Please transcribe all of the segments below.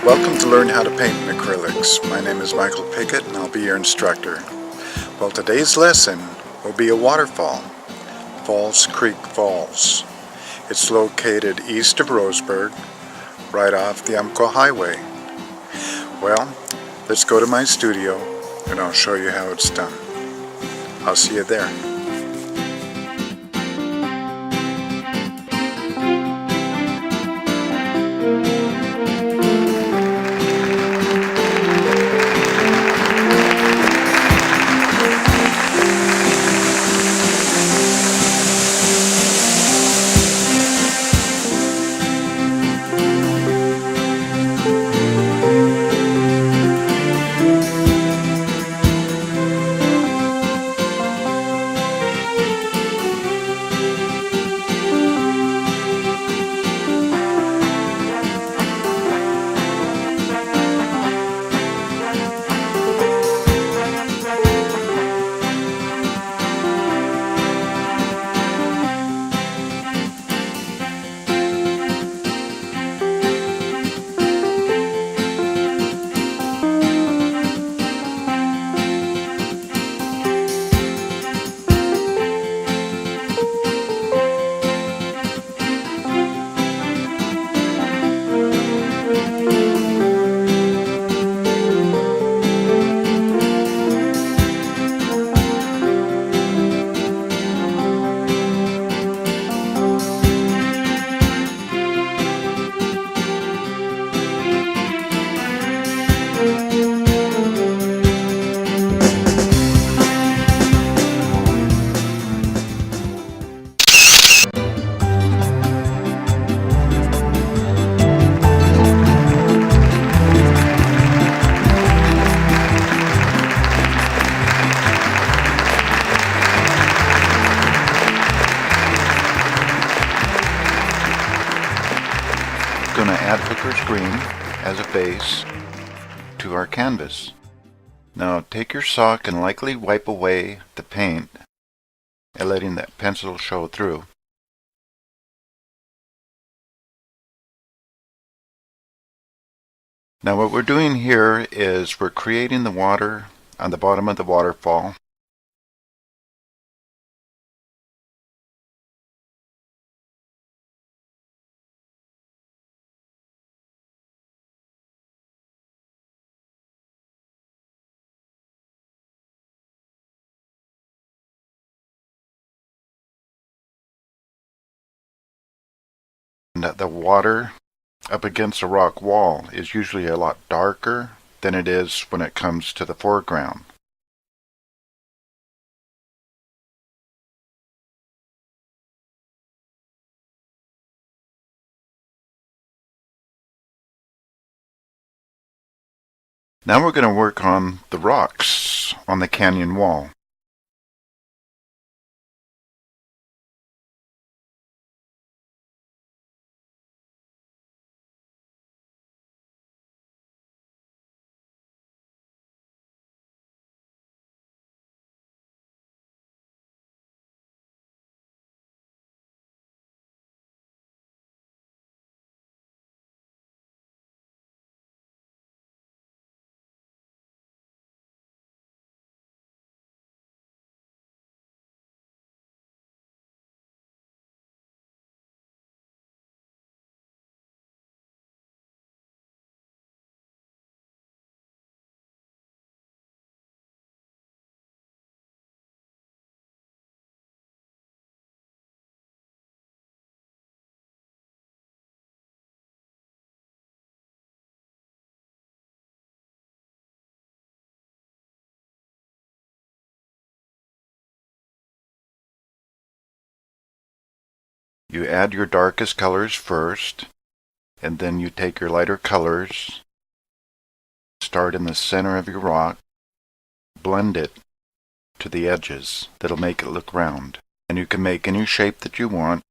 Welcome to learn how to paint in acrylics. My name is Michael Pickett and I'll be your instructor. Well, today's lesson will be a waterfall, Falls Creek Falls. It's located east of Roseburg, right off the Umpqua Highway. Well, let's go to my studio and I'll show you how it's done. I'll see you there. Going to add Hooker's Green as a base to our canvas. Now take your sock and lightly wipe away the paint and letting that pencil show through. Now what we're doing here is we're creating the water on the bottom of the waterfall. And the water up against a rock wall is usually a lot darker than it is when it comes to the foreground. Now we're going to work on the rocks on the canyon wall. You add your darkest colors first, and then you take your lighter colors, start in the center of your rock, blend it to the edges. That'll make it look round. And you can make any shape that you want.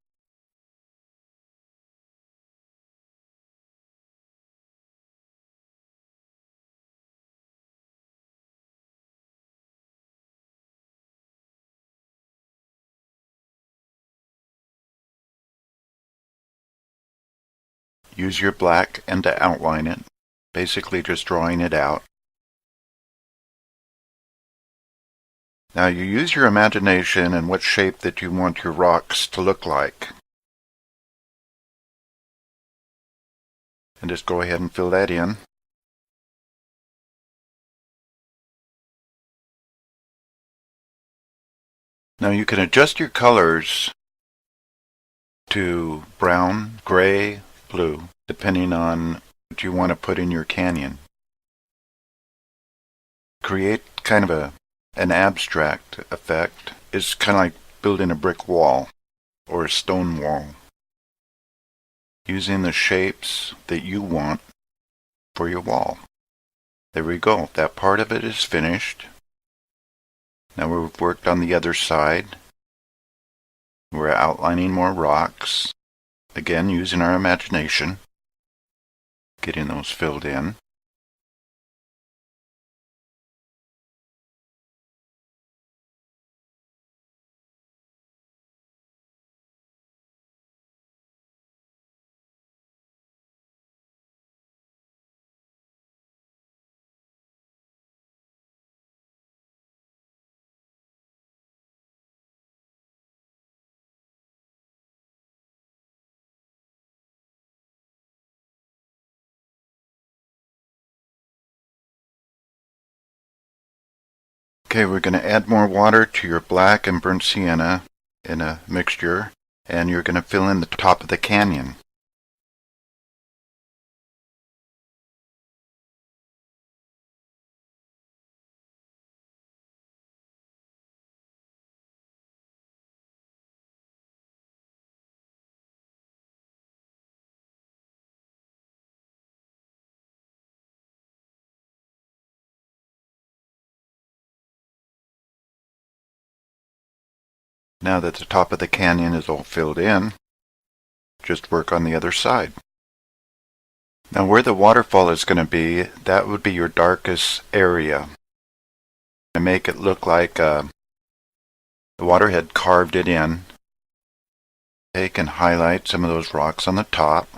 Use your black and to outline it. basically just drawing it out. Now you use your imagination and what shape that you want your rocks to look like. And just go ahead and fill that in. Now you can adjust your colors to brown, gray, blue, depending on what you want to put in your canyon. Create kind of an abstract effect. It's kind of like building a brick wall or a stone wall, using the shapes that you want for your wall. There we go. That part of it is finished. Now we've worked on the other side. We're outlining more rocks. Again, using our imagination. Getting those filled in. Okay, we're going to add more water to your black and burnt sienna in a mixture, and you're going to fill in the top of the canyon. Now that the top of the canyon is all filled in, just work on the other side. Now where the waterfall is going to be, that would be your darkest area. And make it look like the water had carved it in. Take and highlight some of those rocks on the top.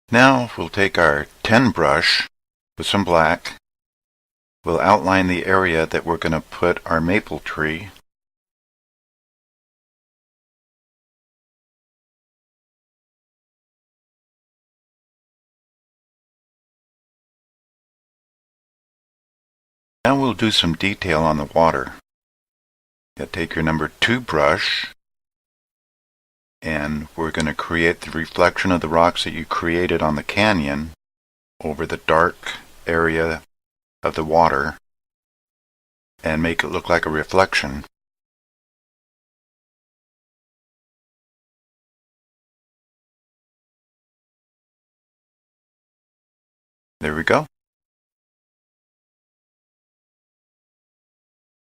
Now we'll take our 10 brush with some black. We'll outline the area that we're going to put our maple tree. Now we'll do some detail on the water. You take your number 2 brush, and we're going to create the reflection of the rocks that you created on the canyon over the dark area of the water and make it look like a reflection. There we go.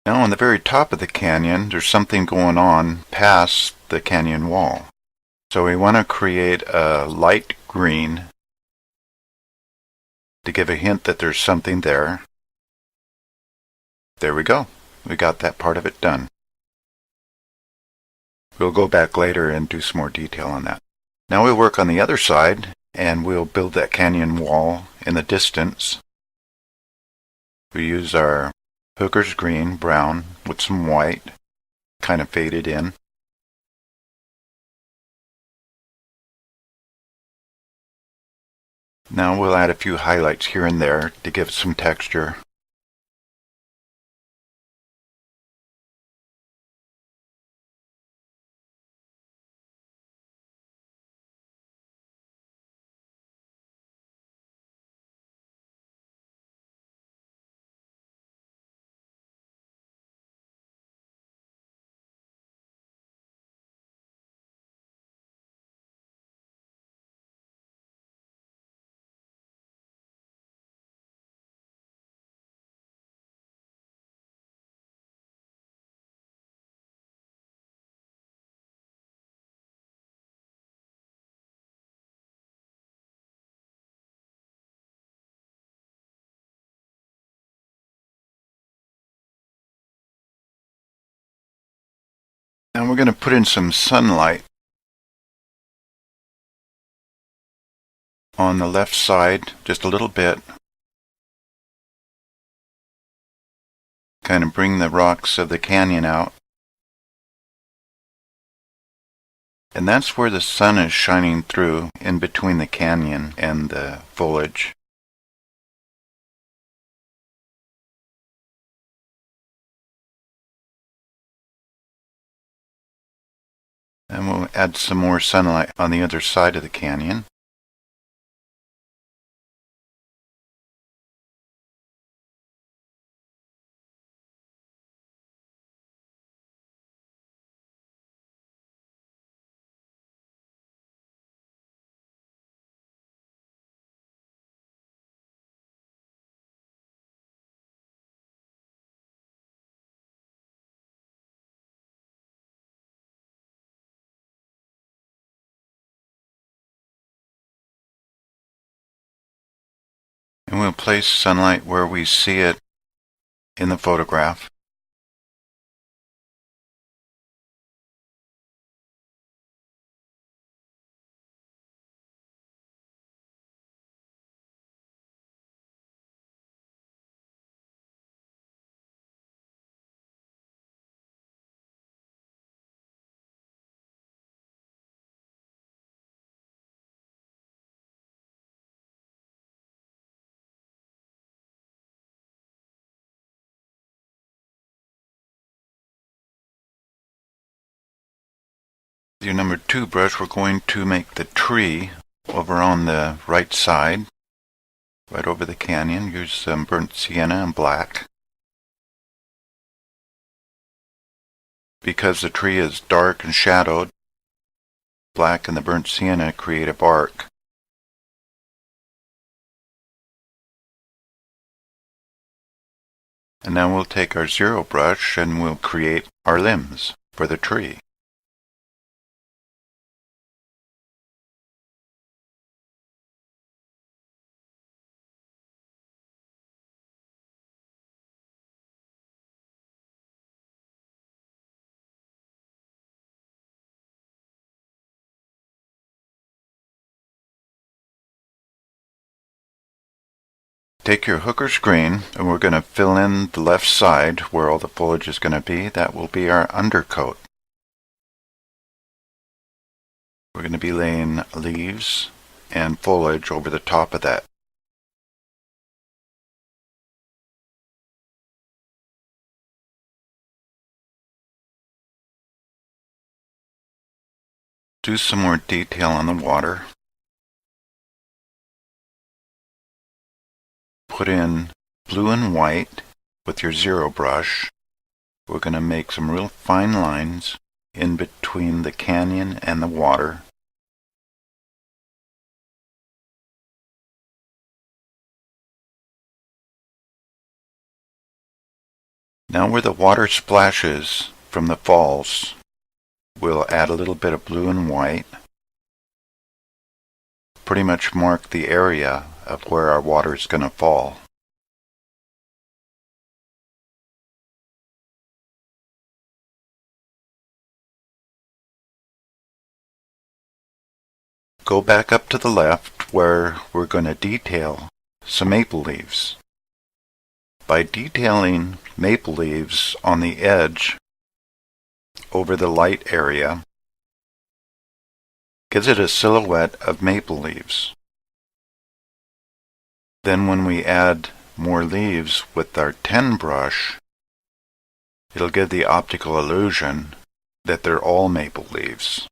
Now on the very top of the canyon, there's something going on past the canyon wall. So we want to create a light green to give a hint that there's something there. There we go. We got that part of it done. We'll go back later and do some more detail on that. Now we'll work on the other side and we'll build that canyon wall in the distance. We use our Hooker's green, brown, with some white, kind of faded in. Now we'll add a few highlights here and there to give some texture. And we're going to put in some sunlight on the left side, just a little bit. Kind of bring the rocks of the canyon out. And that's where the sun is shining through, in between the canyon and the foliage. And we'll add some more sunlight on the other side of the canyon. And we'll place sunlight where we see it in the photograph. With your number 2 brush, we're going to make the tree over on the right side, right over the canyon. Use some burnt sienna and black. Because the tree is dark and shadowed, black and the burnt sienna create a bark. And now we'll take our 0 brush and we'll create our limbs for the tree. Take your hooker screen and we're going to fill in the left side where all the foliage is going to be. That will be our undercoat. We're going to be laying leaves and foliage over the top of that. Do some more detail on the water. Put in blue and white with your 0 brush. We're going to make some real fine lines in between the canyon and the water. Now where the water splashes from the falls, we'll add a little bit of blue and white. Pretty much mark the area of where our water is going to fall. Go back up to the left where we're going to detail some maple leaves. By detailing maple leaves on the edge over the light area, gives it a silhouette of maple leaves. Then when we add more leaves with our 10 brush, it'll give the optical illusion that they're all maple leaves.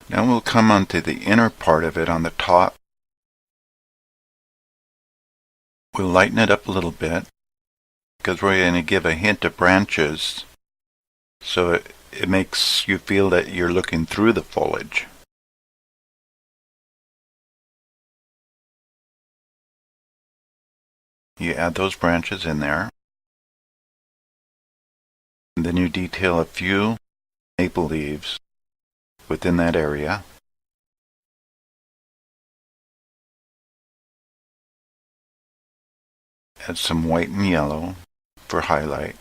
Now we'll come onto the inner part of it on the top. We'll lighten it up a little bit because we're going to give a hint of branches so it makes you feel that you're looking through the foliage. You add those branches in there. And then you detail a few maple leaves within that area. Add some white and yellow for highlight.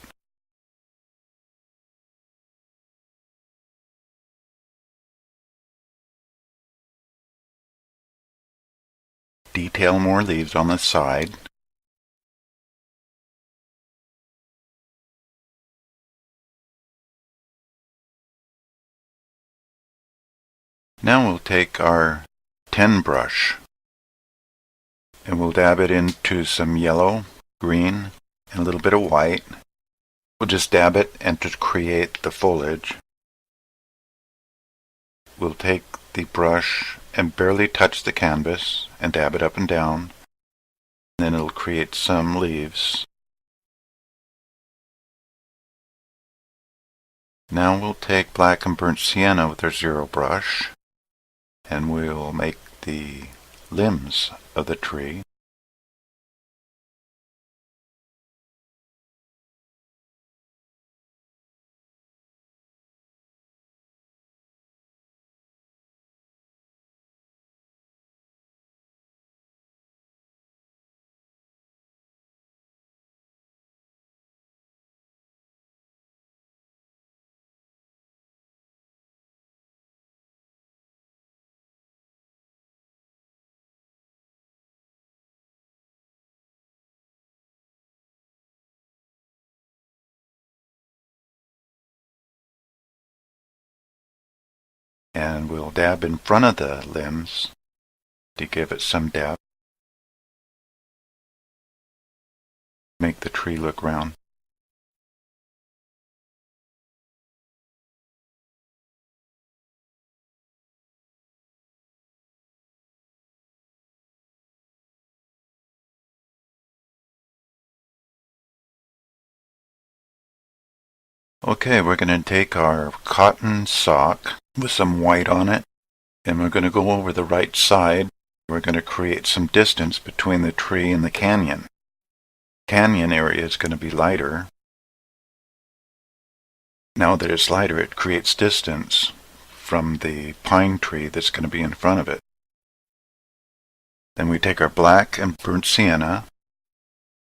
Detail more leaves on the side. Now we'll take our 10 brush and we'll dab it into some yellow, green, and a little bit of white. We'll just dab it and to create the foliage. We'll take the brush and barely touch the canvas and dab it up and down. Then it'll create some leaves. Now we'll take black and burnt sienna with our zero brush and we'll make the limbs of the tree. And we'll dab in front of the limbs to give it some depth. Make the tree look round. Okay, we're going to take our cotton sock with some white on it, and we're going to go over the right side. We're going to create some distance between the tree and the canyon. Canyon area is going to be lighter. Now that it's lighter, it creates distance from the pine tree that's going to be in front of it. Then we take our black and burnt sienna,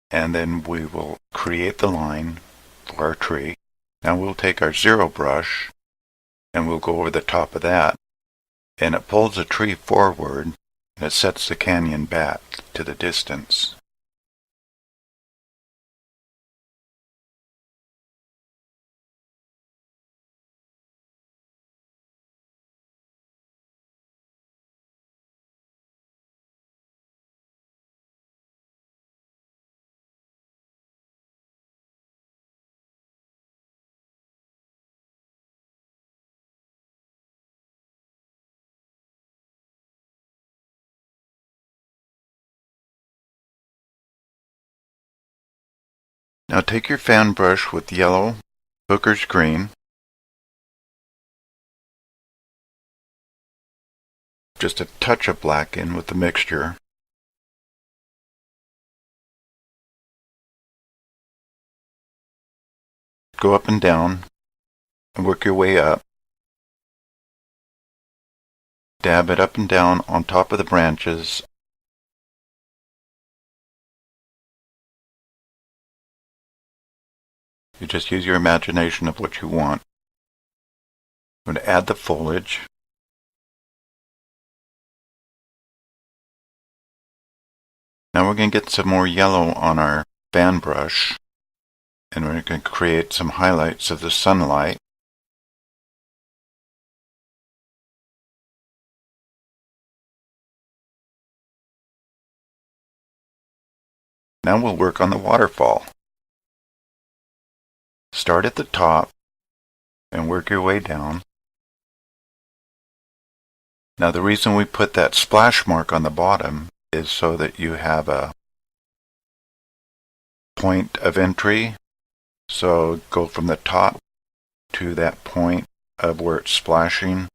and then we will create the line for our tree. Now we'll take our zero brush and we'll go over the top of that, and it pulls the tree forward and it sets the canyon back to the distance. Now take your fan brush with yellow, hooker's green, just a touch of black in with the mixture. Go up and down and work your way up. Dab it up and down on top of the branches. You just use your imagination of what you want. I'm going to add the foliage. Now we're going to get some more yellow on our fan brush, and we're going to create some highlights of the sunlight. Now we'll work on the waterfall. Start at the top and work your way down. Now the reason we put that splash mark on the bottom is so that you have a point of entry. So go from the top to that point of where it's splashing.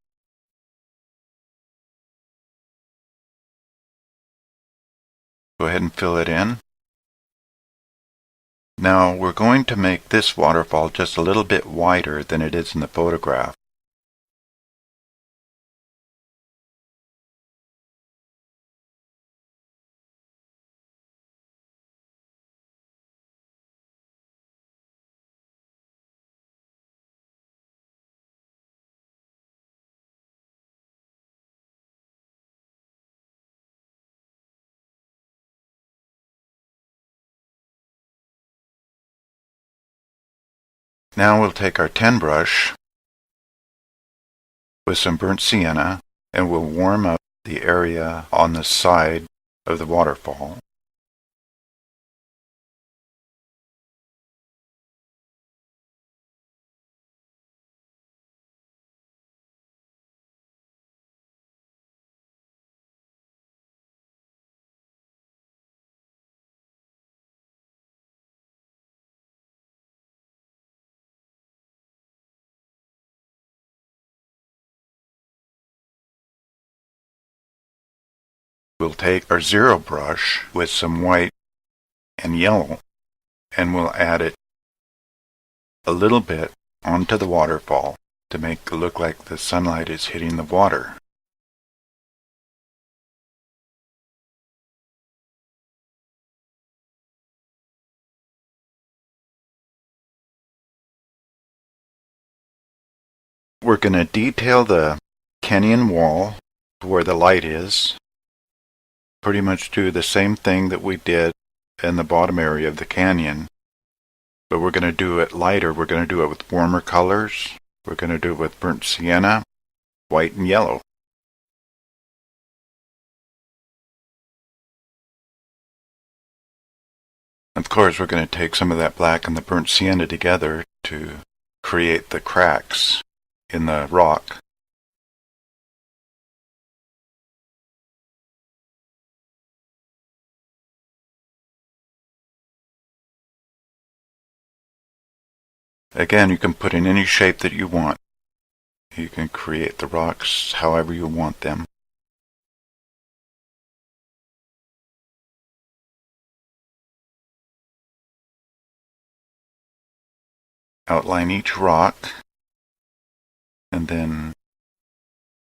Go ahead and fill it in. Now we're going to make this waterfall just a little bit wider than it is in the photograph. Now we'll take our 10 brush with some burnt sienna and we'll warm up the area on the side of the waterfall. We'll take our 0 brush with some white and yellow and we'll add it a little bit onto the waterfall to make it look like the sunlight is hitting the water. We're going to detail the canyon wall where the light is. Pretty much do the same thing that we did in the bottom area of the canyon, but we're going to do it lighter. We're going to do it with warmer colors. We're going to do it with burnt sienna, white and yellow. Of course, we're going to take some of that black and the burnt sienna together to create the cracks in the rock. Again, you can put in any shape that you want. You can create the rocks however you want them. Outline each rock, and then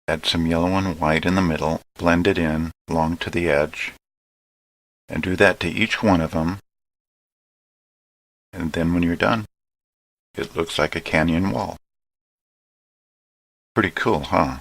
add some yellow and white in the middle, blend it in along to the edge, and do that to each one of them. And then when you're done, it looks like a canyon wall. Pretty cool, huh?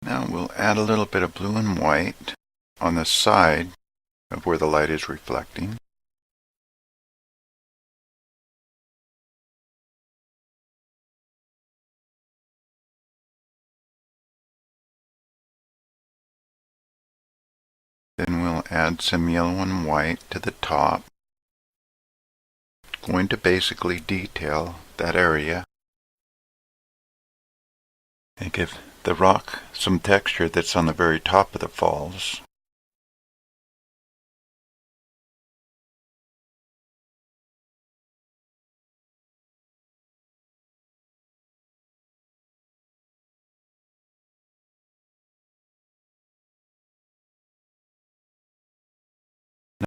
Now we'll add a little bit of blue and white on the side of where the light is reflecting. Then we'll add some yellow and white to the top. going to basically detail that area and give the rock some texture that's on the very top of the falls.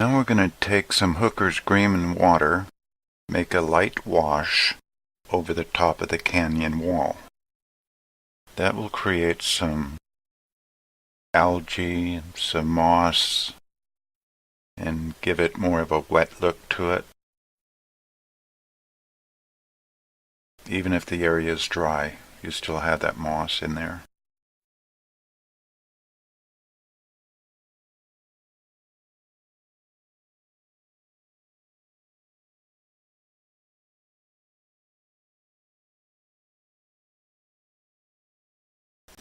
Now we're going to take some Hooker's Green and water, make a light wash over the top of the canyon wall. That will create some algae, some moss, and give it more of a wet look to it. Even if the area is dry, you still have that moss in there.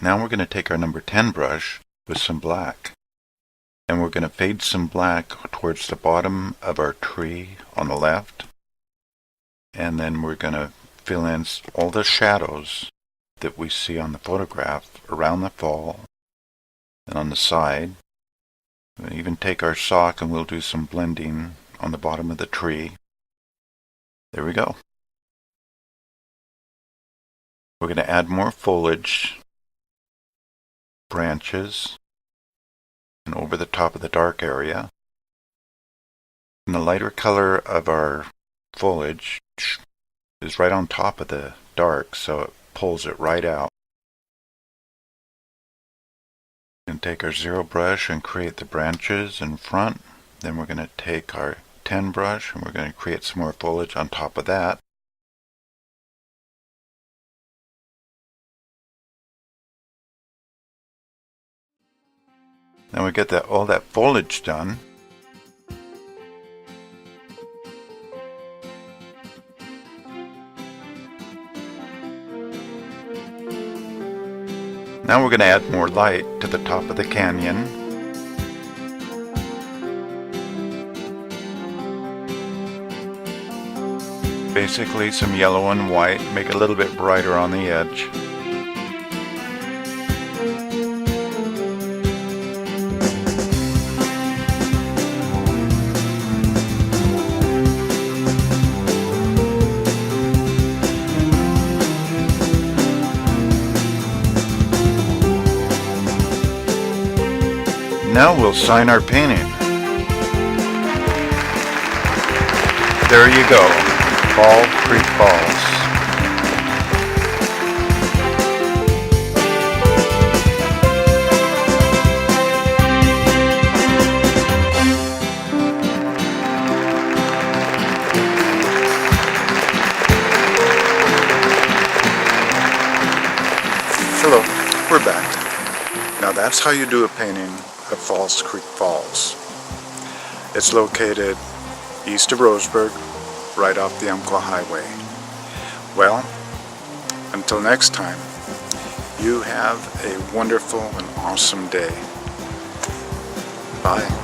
Now we're going to take our number 10 brush with some black, and we're going to fade some black towards the bottom of our tree on the left, and then we're going to fill in all the shadows that we see on the photograph around the fall and on the side. We'll even take our sock and we'll do some blending on the bottom of the tree. There we go. We're going to add more foliage, branches, and over the top of the dark area. And the lighter color of our foliage is right on top of the dark, so it pulls it right out. We can take our 0 brush and create the branches in front. Then we're going to take our 10 brush and we're going to create some more foliage on top of that. Now we get all that foliage done. Now we're going to add more light to the top of the canyon. Basically some yellow and white, make it a little bit brighter on the edge. Now we'll sign our painting. There you go, Fall Creek Falls. Hello, we're back. Now that's how you do a painting of Falls Creek Falls. It's located east of Roseburg, right off the Umpqua Highway. Well, until next time, you have a wonderful and awesome day. Bye.